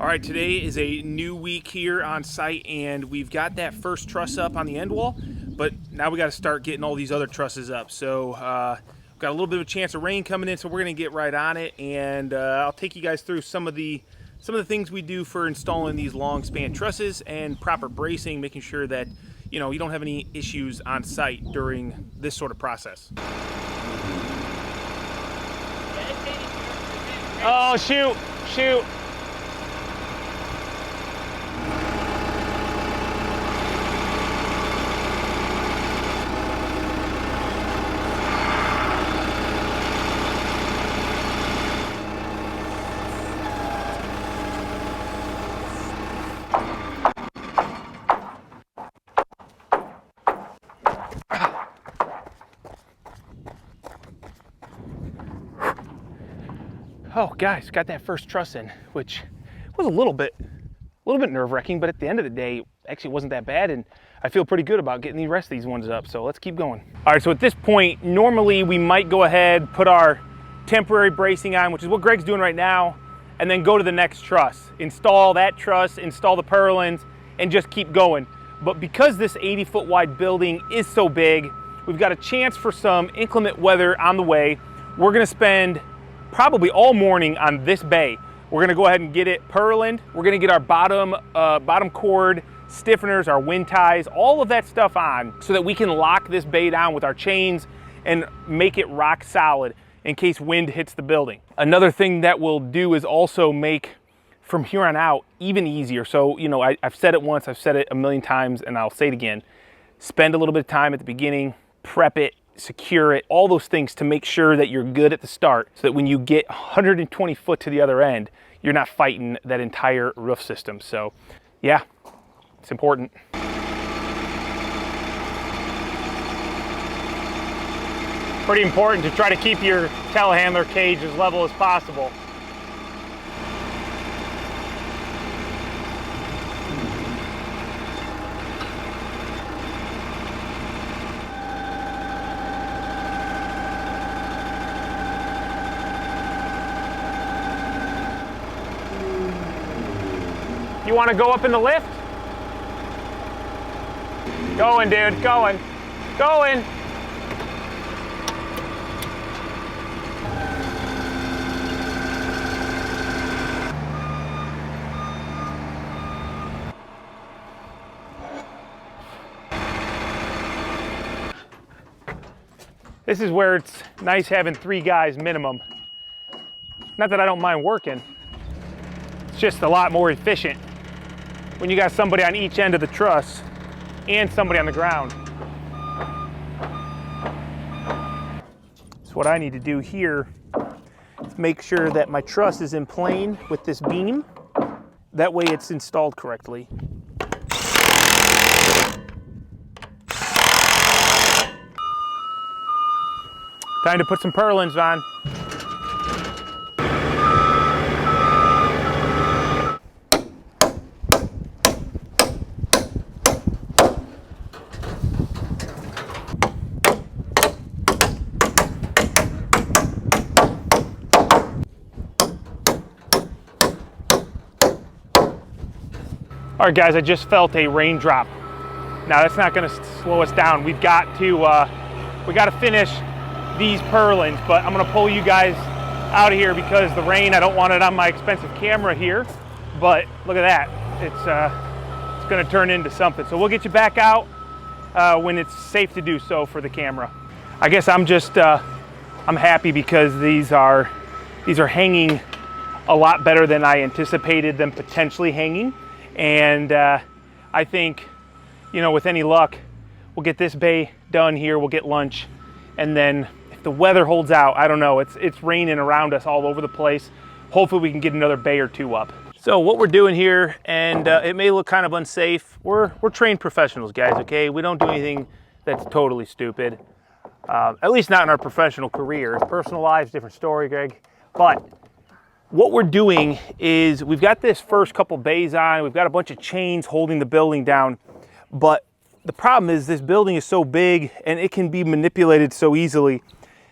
All right, today is a new week here on site, and we've got that first truss up on the end wall, but now we got to start getting all these other trusses up. So we've got a little bit of a chance of rain coming in, so we're going to get right on it, and I'll take you guys through some of the things we do for installing these long span trusses and proper bracing, making sure that you don't have any issues on site during this sort of process. Oh, shoot. Oh, guys, got that first truss in, which was a little bit nerve-wracking, but at the end of the day, actually wasn't that bad, and I feel pretty good about getting the rest of these ones up, so let's keep going. All right, so at this point, normally we might go ahead, put our temporary bracing on, which is what Greg's doing right now, and then go to the next truss. Install that truss, install the purlins, and just keep going. But because this 80-foot wide building is so big, we've got a chance for some inclement weather on the way. We're gonna spend probably all morning on this bay. We're gonna go ahead and get it purlined. We're gonna get our bottom cord stiffeners, our wind ties, all of that stuff on so that we can lock this bay down with our chains and make it rock solid in case wind hits the building. Another thing that we'll do is also make from here on out even easier. So, I've said it once, I've said it a million times, and I'll say it again. Spend a little bit of time at the beginning, prep it, secure it, all those things to make sure that you're good at the start so that when you get 120 foot to the other end, you're not fighting that entire roof system. So yeah, it's important. Pretty important to try to keep your telehandler cage as level as possible. You want to go up in the lift? Going, dude, going. This is where it's nice having 3 guys minimum. Not that I don't mind working, it's just a lot more efficient when you got somebody on each end of the truss and somebody on the ground. So what I need to do here is make sure that my truss is in plane with this beam. That way it's installed correctly. Time to put some purlins on. All right, guys, I just felt a raindrop. Now that's not gonna slow us down. We got to finish these purlins, but I'm gonna pull you guys out of here because the rain, I don't want it on my expensive camera here, but look at that. It's gonna turn into something. So we'll get you back out when it's safe to do so for the camera. I guess I'm just, I'm happy because these are hanging a lot better than I anticipated them potentially hanging. And I think, with any luck, we'll get this bay done here, we'll get lunch, and then if the weather holds out, I don't know, it's raining around us all over the place. Hopefully we can get another bay or 2 up. So what we're doing here, and it may look kind of unsafe, we're trained professionals, guys, okay? We don't do anything that's totally stupid, at least not in our professional careers. Personal lives, different story, Greg. But what we're doing is we've got this first couple bays on, we've got a bunch of chains holding the building down, but the problem is this building is so big and it can be manipulated so easily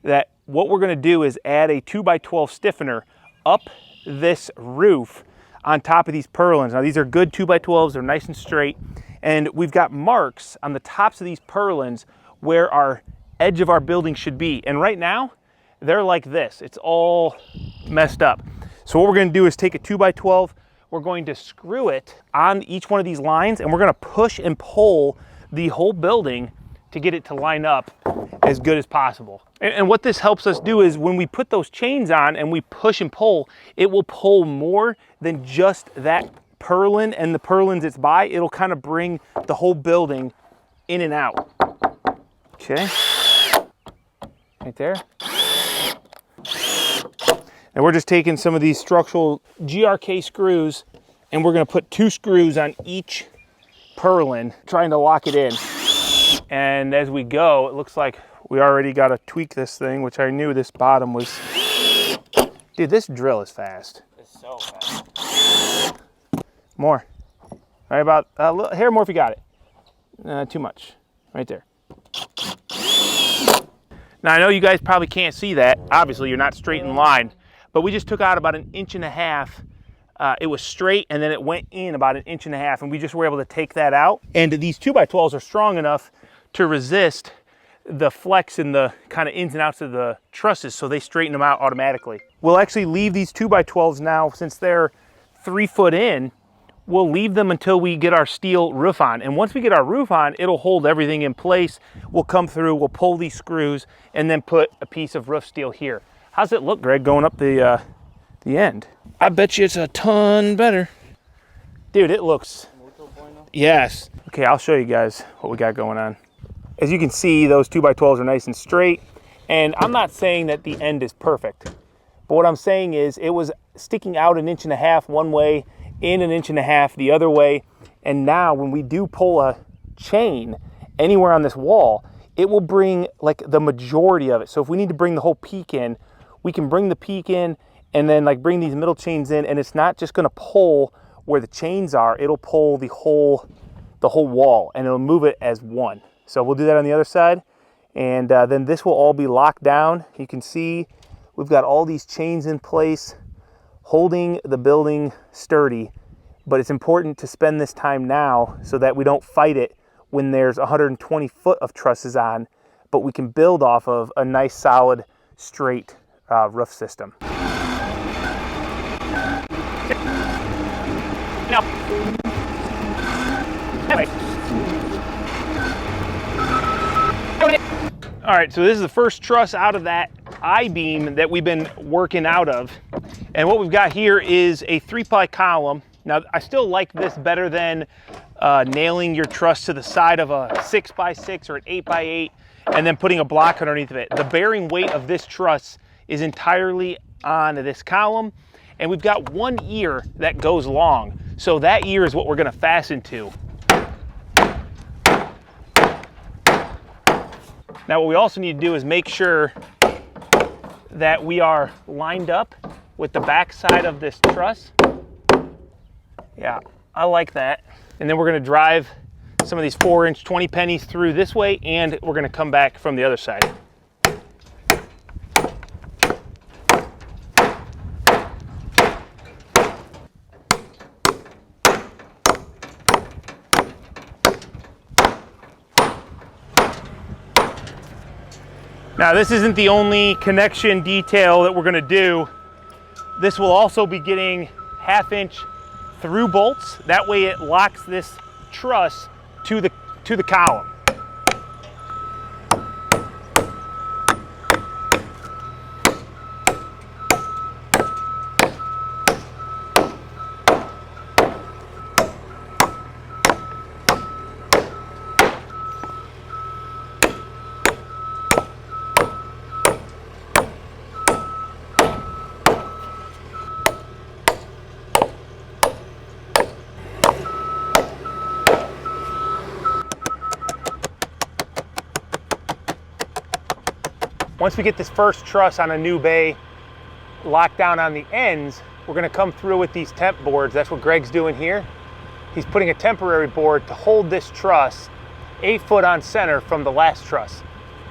that what we're gonna do is add a 2x12 stiffener up this roof on top of these purlins. Now these are good 2x12s, they're nice and straight. And we've got marks on the tops of these purlins where our edge of our building should be. And right now, they're like this. It's all messed up. So what we're gonna do is take a 2x12, we're going to screw it on each one of these lines, and we're gonna push and pull the whole building to get it to line up as good as possible. And what this helps us do is when we put those chains on and we push and pull, it will pull more than just that purlin and the purlins it's by. It'll kind of bring the whole building in and out. Okay, right there. And we're just taking some of these structural GRK screws and we're gonna put 2 screws on each purlin, trying to lock it in. And as we go, it looks like we already got to tweak this thing, which I knew this bottom was. Dude, this drill is fast. It's so fast. More. Right about a little hair more if you got it. Too much. Right there. Now I know you guys probably can't see that. Obviously you're not straight in line, but we just took out about 1.5 inches. It was straight and then it went in about 1.5 inches, and we just were able to take that out. And these 2x12s are strong enough to resist the flex and the kind of ins and outs of the trusses, so they straighten them out automatically. We'll actually leave these 2x12s now, since they're 3 foot in, we'll leave them until we get our steel roof on. And once we get our roof on, it'll hold everything in place. We'll come through, we'll pull these screws, and then put a piece of roof steel here. How's it look, Greg, going up the end? I bet you it's a ton better. Dude, it looks, yes. Okay, I'll show you guys what we got going on. As you can see, those 2x12s are nice and straight. And I'm not saying that the end is perfect, but what I'm saying is it was sticking out 1.5 inches one way, in 1.5 inches the other way. And now when we do pull a chain anywhere on this wall, it will bring like the majority of it. So if we need to bring the whole peak in, we can bring the peak in and then like bring these middle chains in, and it's not just gonna pull where the chains are, it'll pull the whole wall, and it'll move it as one. So we'll do that on the other side, and then this will all be locked down. You can see we've got all these chains in place holding the building sturdy, but it's important to spend this time now so that we don't fight it when there's 120 foot of trusses on, but we can build off of a nice solid straight roof system. No. Anyway. All right, so this is the first truss out of that I-beam that we've been working out of. And what we've got here is a 3-ply column. Now, I still like this better than nailing your truss to the side of a 6x6 or an 8x8 and then putting a block underneath of it. The bearing weight of this truss is entirely on this column, and we've got one ear that goes long. So that ear is what we're gonna fasten to. Now what we also need to do is make sure that we are lined up with the back side of this truss. Yeah, I like that. And then we're gonna drive some of these 4-inch 20 pennies through this way, and we're gonna come back from the other side. Now this isn't the only connection detail that we're gonna do. This will also be getting 1/2-inch through bolts. That way it locks this truss to the column. Once we get this first truss on a new bay locked down on the ends, we're gonna come through with these temp boards. That's what Greg's doing here. He's putting a temporary board to hold this truss 8 foot on center from the last truss.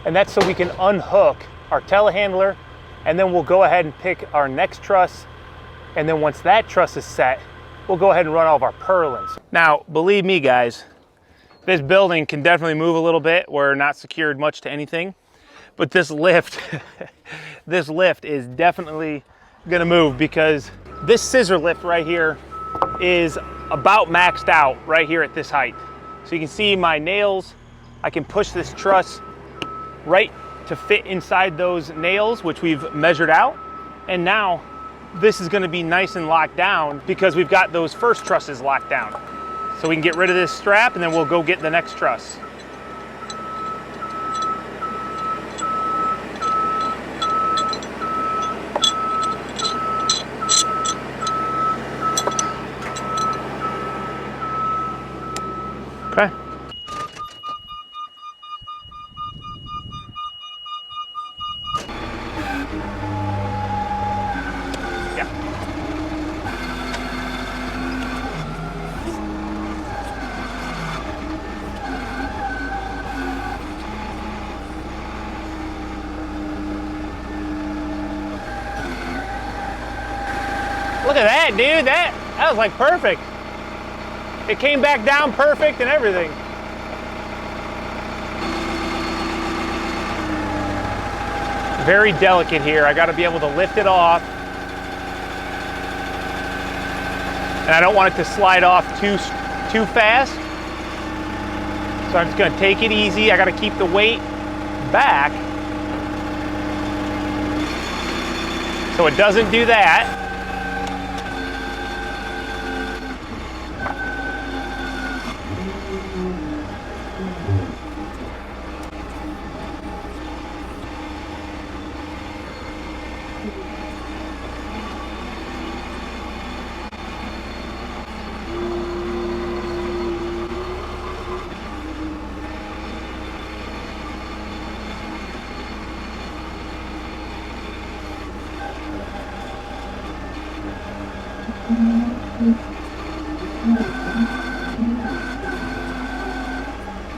And that's so we can unhook our telehandler, and then we'll go ahead and pick our next truss. And then once that truss is set, we'll go ahead and run all of our purlins. Now, believe me guys, this building can definitely move a little bit. We're not secured much to anything, but this lift, this lift is definitely gonna move because this scissor lift right here is about maxed out right here at this height. So you can see my nails, I can push this truss right to fit inside those nails, which we've measured out. And now this is gonna be nice and locked down because we've got those first trusses locked down. So we can get rid of this strap and then we'll go get the next truss. Okay. Yeah. Look at that, dude. That was like perfect. It came back down perfect and everything. Very delicate here. I got to be able to lift it off. And I don't want it to slide off too fast. So I'm just going to take it easy. I got to keep the weight back so it doesn't do that.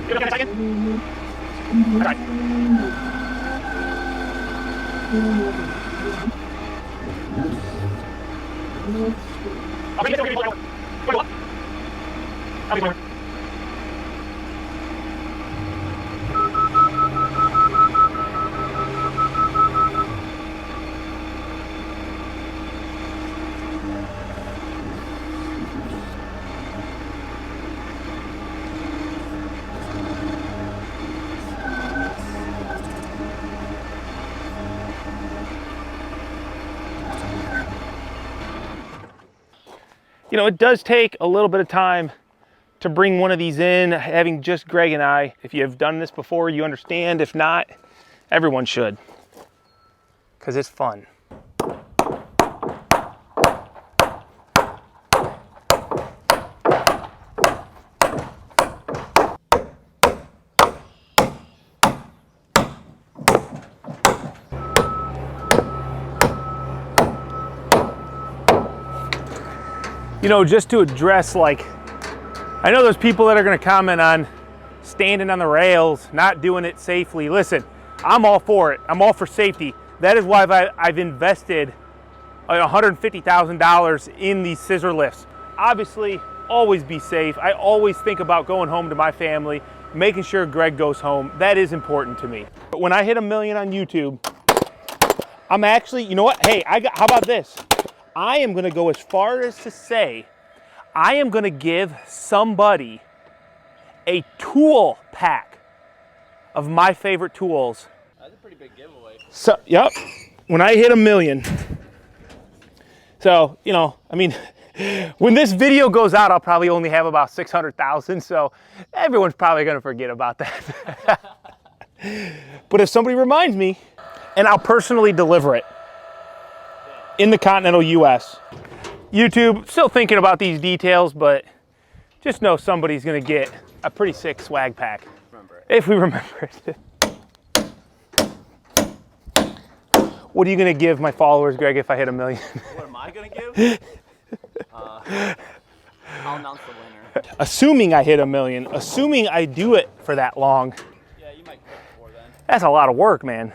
Give it a second. All right. I'll bring it over. I'll be over. You know, it does take a little bit of time to bring one of these in, having just Greg and I. If you have done this before, you understand. If not, everyone should, because it's fun. You know, just to address, like, I know there's people that are gonna comment on standing on the rails, not doing it safely. Listen, I'm all for it. I'm all for safety. That is why I've invested $150,000 in these scissor lifts. Obviously, always be safe. I always think about going home to my family, making sure Greg goes home. That is important to me. But when I hit 1 million on YouTube, I'm actually, you know what? Hey, how about this? I am gonna go as far as to say, I am gonna give somebody a tool pack of my favorite tools. That's a pretty big giveaway. So, yep, when I hit 1 million. So, you know, I mean, when this video goes out, I'll probably only have about 600,000, so everyone's probably gonna forget about that. But if somebody reminds me, and I'll personally deliver it in the continental US. YouTube, still thinking about these details, but just know somebody's gonna get a pretty sick swag pack. Remember it. If we remember it. What are you gonna give my followers, Greg, if I hit 1 million? What am I gonna give? I'll announce the winner. Assuming I hit 1 million, assuming I do it for that long. Yeah, you might quit before then. That's a lot of work, man.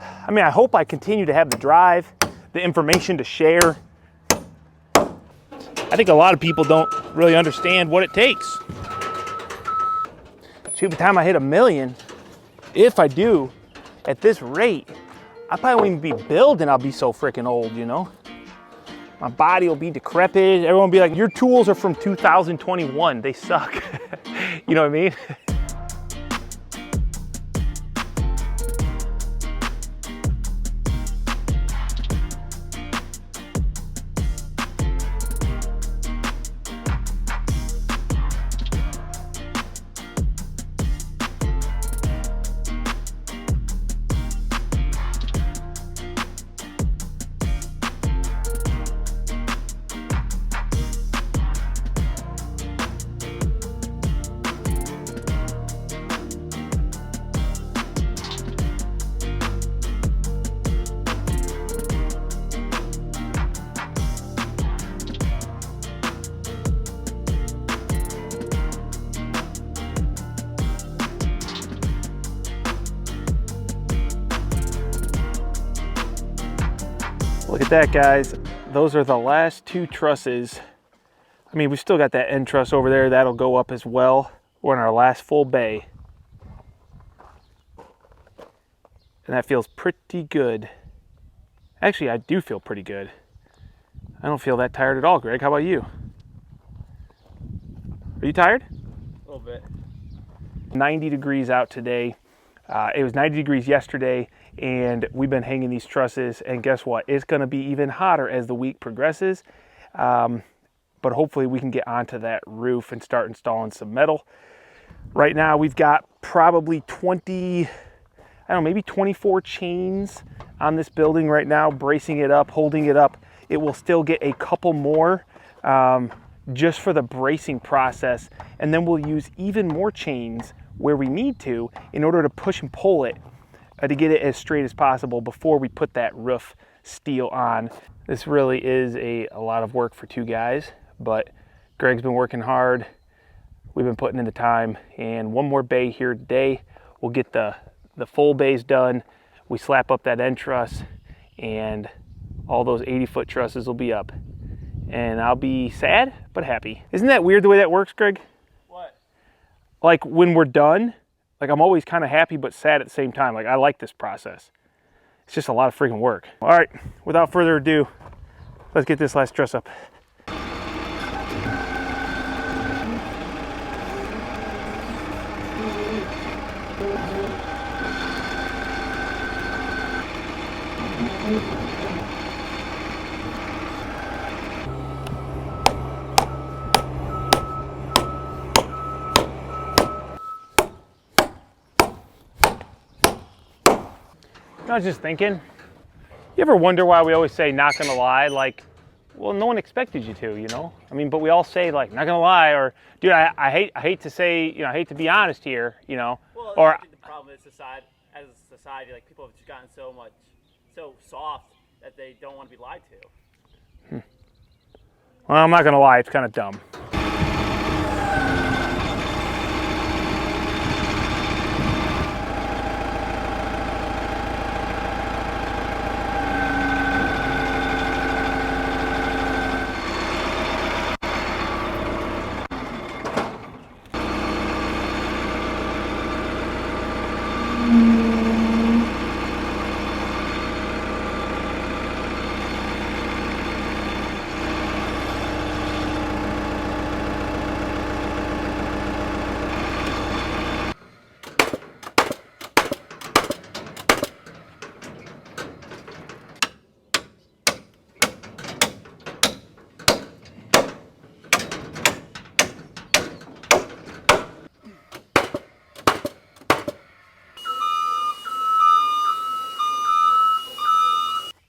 I mean, I hope I continue to have the drive, the information to share. I think a lot of people don't really understand what it takes. Shoot, by the time I hit 1 million, if I do, at this rate, I probably won't even be building, I'll be so freaking old, you know? My body will be decrepit. Everyone will be like, your tools are from 2021, they suck. You know what I mean? Look at that, guys. Those are the last 2 trusses. I mean, we still got that end truss over there. That'll go up as well. We're in our last full bay. And that feels pretty good. Actually, I do feel pretty good. I don't feel that tired at all, Greg. How about you? Are you tired? A little bit. 90 degrees out today. It was 90 degrees yesterday, and we've been hanging these trusses, and guess what? It's gonna be even hotter as the week progresses. But hopefully we can get onto that roof and start installing some metal. Right now we've got probably 20, I don't know, maybe 24 chains on this building right now, bracing it up, holding it up. It will still get a couple more just for the bracing process, and then we'll use even more chains where we need to in order to push and pull it to get it as straight as possible before we put that roof steel on. This really is a lot of work for 2 guys, but Greg's been working hard. We've been putting in the time, and 1 more bay here today. We'll get the full bays done. We slap up that end truss, and all those 80-foot trusses will be up. And I'll be sad, but happy. Isn't that weird the way that works, Greg? What? Like when we're done, like I'm always kind of happy but sad at the same time. Like I like this process. It's just a lot of freaking work. All right, without further ado, let's get this last truss up. I was just thinking, you ever wonder why we always say not gonna lie? Like, well, no one expected you to, you know? I mean, but we all say like, not gonna lie, or dude, I hate to say, you know, I hate to be honest here, you know? Well, or I think the problem is as a society, like people have just gotten so soft that they don't want to be lied to. Well, I'm not gonna lie, it's kind of dumb.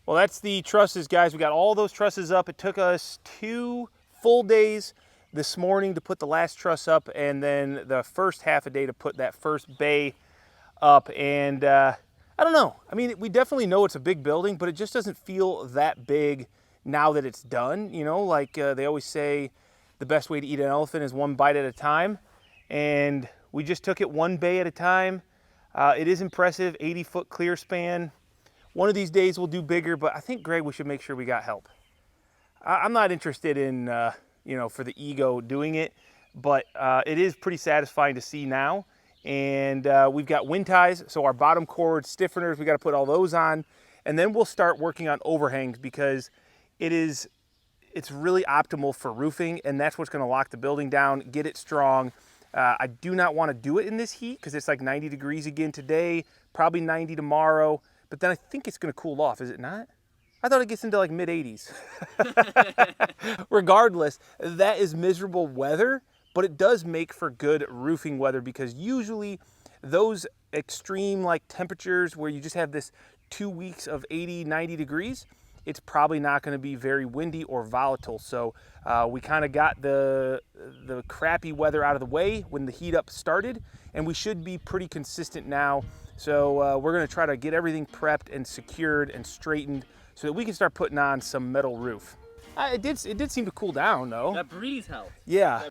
Well, that's the trusses, guys. We got all those trusses up. It took us 2 full days this morning to put the last truss up, and then the first half a day to put that first bay up. And I don't know. I mean, we definitely know it's a big building, but it just doesn't feel that big now that it's done. You know, like they always say, the best way to eat an elephant is 1 bite at a time. And we just took it 1 bay at a time. It is impressive, 80-foot clear span. One of these days we'll do bigger, but I think, Greg, we should make sure we got help. I'm not interested in you know, for the ego doing it, but it is pretty satisfying to see now. And we've got wind ties, so our bottom cord stiffeners, we got to put all those on, and then we'll start working on overhangs because it's really optimal for roofing, and that's what's going to lock the building down, get it strong. I do not want to do it in this heat because it's like 90 degrees again today, probably 90 tomorrow, but then I think it's going to cool off, is it not? I thought it gets into like mid 80s. Regardless, that is miserable weather, but it does make for good roofing weather because usually those extreme like temperatures where you just have this 2 weeks of 80, 90 degrees, it's probably not going to be very windy or volatile. So we kind of got the crappy weather out of the way when the heat up started, and we should be pretty consistent now. So we're going to try to get everything prepped and secured and straightened so that we can start putting on some metal roof. It did seem to cool down though. That breeze helped. Yeah.